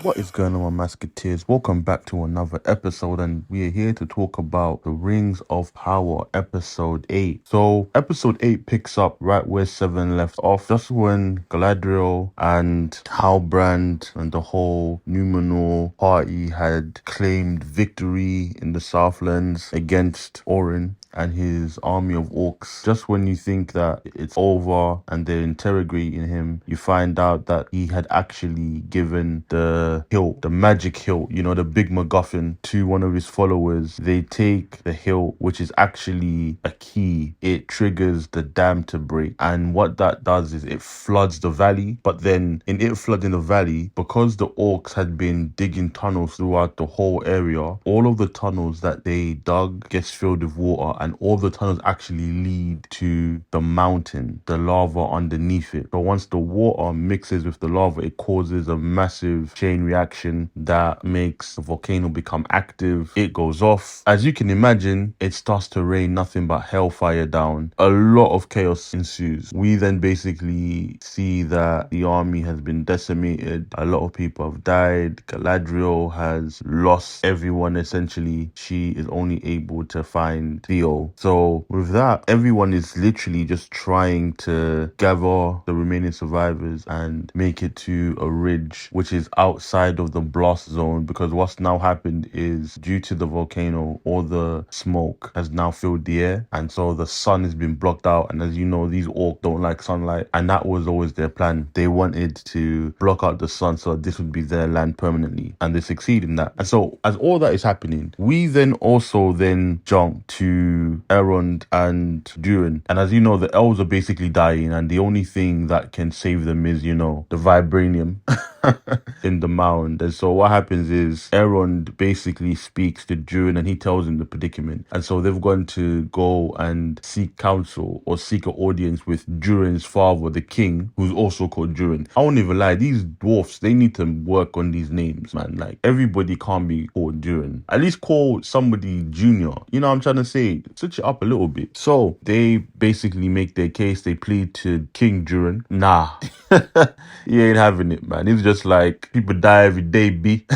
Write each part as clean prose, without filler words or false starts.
What is going on, my Masketeers? Welcome back to another episode, and we are here to talk about the Rings of Power, episode 8. So, episode 8 picks up right where 7 left off, just when Galadriel and Halbrand and the whole Numenor party had claimed victory in the Southlands against Orin and his army of orcs. Just when you think that it's over and they're interrogating him, you find out that he had actually given the hilt, the magic hilt, the big MacGuffin, to one of his followers. They take the hilt, which is actually a key. It triggers the dam to break, and what that does is it floods the valley. But then in it flooding the valley, because the orcs had been digging tunnels throughout the whole area, all of the tunnels that they dug gets filled with water, and all the tunnels actually lead to the mountain, the lava underneath it. So once the water mixes with the lava, it causes a massive chain reaction that makes the volcano become active. It goes off. As you can imagine, it starts to rain nothing but hellfire down. A lot of chaos ensues. We then basically see that the army has been decimated. A lot of people have died. Galadriel has lost everyone essentially. She is only able to find Theo. So with that, everyone is literally just trying to gather the remaining survivors and make it to a ridge which is outside of the blast zone, because what's now happened is, due to the volcano, all the smoke has now filled the air, and so the sun has been blocked out. And as you know, these orcs don't like sunlight, and that was always their plan. They wanted to block out the sun so that this would be their land permanently, and they succeed in that. And so as all that is happening, we then also jump to Elrond and Durin. And as you know, the elves are basically dying, and the only thing that can save them is, the vibranium in the mound. And so what happens is Elrond basically speaks to Durin and he tells him the predicament. And so they've gone to go and seek counsel or seek an audience with Durin's father, the king, who's also called Durin. I won't even lie, these dwarfs, they need to work on these names, man. Like, everybody can't be called Durin. At least call somebody Junior. You know what I'm trying to say? Switch it up a little bit. So they basically make their case. They plead to King Durin. Nah. He ain't having it, man. He's just like, people die every day, B.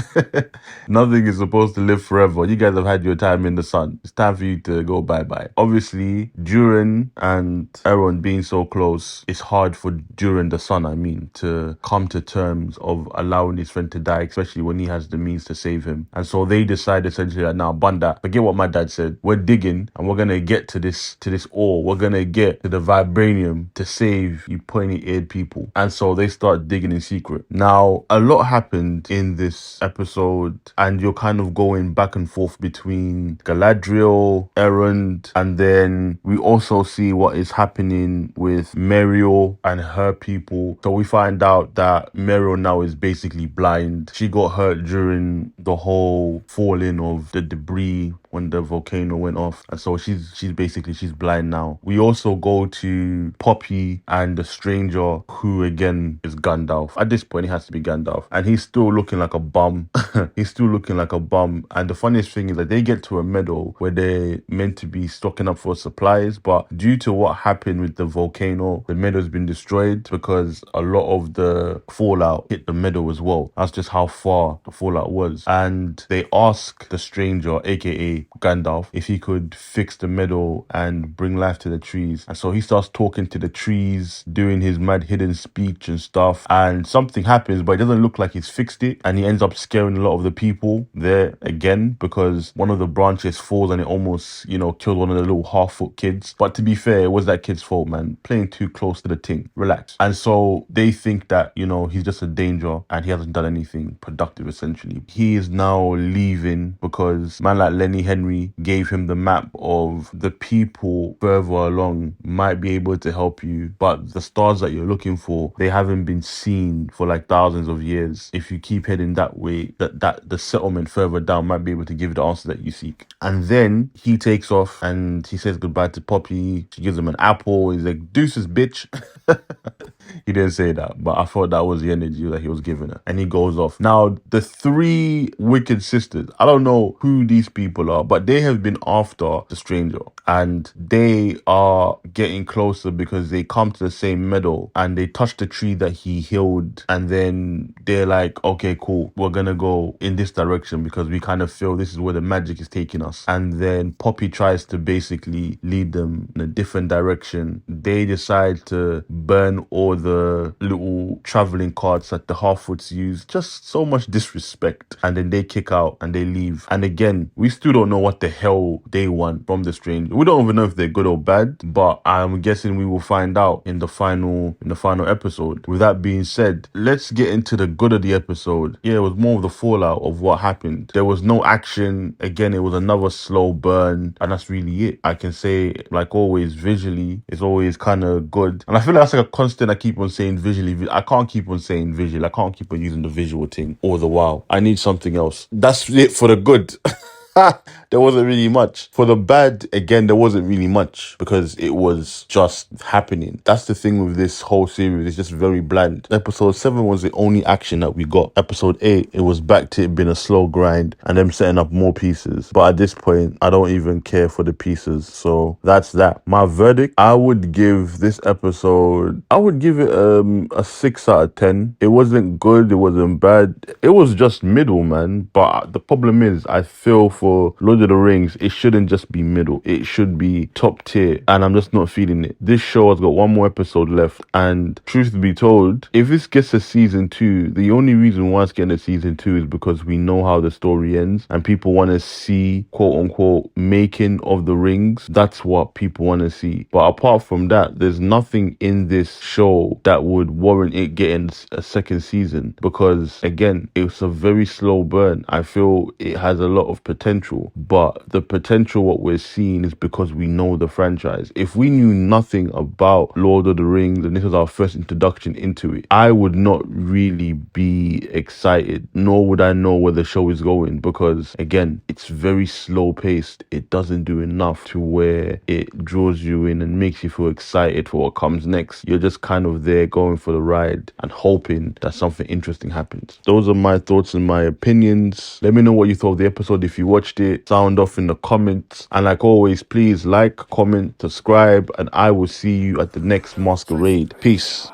Nothing is supposed to live forever. You guys have had your time in the sun. It's time for you to go bye-bye. Obviously, Durin and Elrond being so close, it's hard for Durin, the son, to come to terms of allowing his friend to die, especially when he has the means to save him. And so they decide essentially that, now, Banda, forget what my dad said. We're digging and we're gonna get to this ore. We're gonna get to the vibranium to save you pointy-eared people. And so they start digging in secret. Now, a lot happened in this episode, and you're kind of going back and forth between Galadriel, Elrond, and then we also see what is happening with Meriel and her people. So we find out that Meriel now is basically blind. She got hurt during the whole falling of the debris when the volcano went off, and so she's blind now. We also go to Poppy and the stranger, who again is Gandalf. At this point, it has to be Gandalf, and he's still looking like a bum. He's still looking like a bum. And the funniest thing is that they get to a meadow where they're meant to be stocking up for supplies, but due to what happened with the volcano, the meadow's been destroyed because a lot of the fallout hit the meadow as well. That's just how far the fallout was. And they ask the stranger, aka Gandalf, if he could fix the meadow and bring life to the trees. And so he starts talking to the trees, doing his mad hidden speech and stuff, and something happens, but it doesn't look like he's fixed it, and he ends up scaring a lot of the people there again, because one of the branches falls and it almost, killed one of the little half-foot kids. But to be fair, it was that kid's fault, man. Playing too close to the ting. Relax. And so they think that, he's just a danger and he hasn't done anything productive, essentially. He is now leaving because man like Lenny Henry gave him the map of the people further along might be able to help you, but the stars that you're looking for, they haven't been seen for like thousands of years. If you keep heading that way, that the settlement further down might be able to give you the answer that you seek. And then he takes off and he says goodbye to Poppy. She gives him an apple. He's like, deuces, bitch. He didn't say that, but I thought that was the energy that he was giving her. And he goes off. Now, the three wicked sisters, I don't know who these people are, but they have been after the stranger. and they are getting closer because they come to the same meadow and they touch the tree that he healed, and then they're like, okay, cool, we're gonna go in this direction because we kind of feel this is where the magic is taking us. And then Poppy tries to basically lead them in a different direction. They decide to burn all the little traveling cards that the Halfwoods use. Just so much disrespect. And then they kick out and they leave. And again, we still don't know what the hell they want from the stranger. We don't even know if they're good or bad, but I'm guessing we will find out in the final episode. With that being said, let's get into the good of the episode. Yeah, it was more of the fallout of what happened. There was no action. Again, it was another slow burn, and that's really it. I can say, like always, visually, it's always kind of good. And I feel like that's like a constant. I keep on saying visually. I can't keep on saying visual. I can't keep on using the visual thing all the while. I need something else. That's it for the good. There wasn't really much. For the bad, again, there wasn't really much because it was just happening. That's the thing with this whole series. It's just very bland. Episode 7 was the only action that we got. Episode 8, it was back to it being a slow grind and them setting up more pieces. But at this point, I don't even care for the pieces. So that's that. My verdict, I would give this episode, I would give it a 6 out of 10. It wasn't good. It wasn't bad. It was just middle, man. But the problem is, I feel for Lord of the Rings, it shouldn't just be middle. It should be top tier. And I'm just not feeling it. This show has got one more episode left. And truth be told, if this gets a season 2, the only reason why it's getting a season 2 is because we know how the story ends. And people want to see, quote unquote, making of the rings. That's what people want to see. But apart from that, there's nothing in this show that would warrant it getting a second season. Because, again, it's a very slow burn. I feel it has a lot of potential, but the potential what we're seeing is because we know the franchise. If we knew nothing about Lord of the Rings and this was our first introduction into it, I would not really be excited, nor would I know where the show is going, because again, it's very slow paced. It doesn't do enough to where it draws you in and makes you feel excited for what comes next. You're just kind of there going for the ride and hoping that something interesting happens. Those are my thoughts and my opinions. Let me know what you thought of the episode. If you watched it, sound off in the comments. And like always, please like, comment, subscribe, and I will see you at the next masquerade. Peace.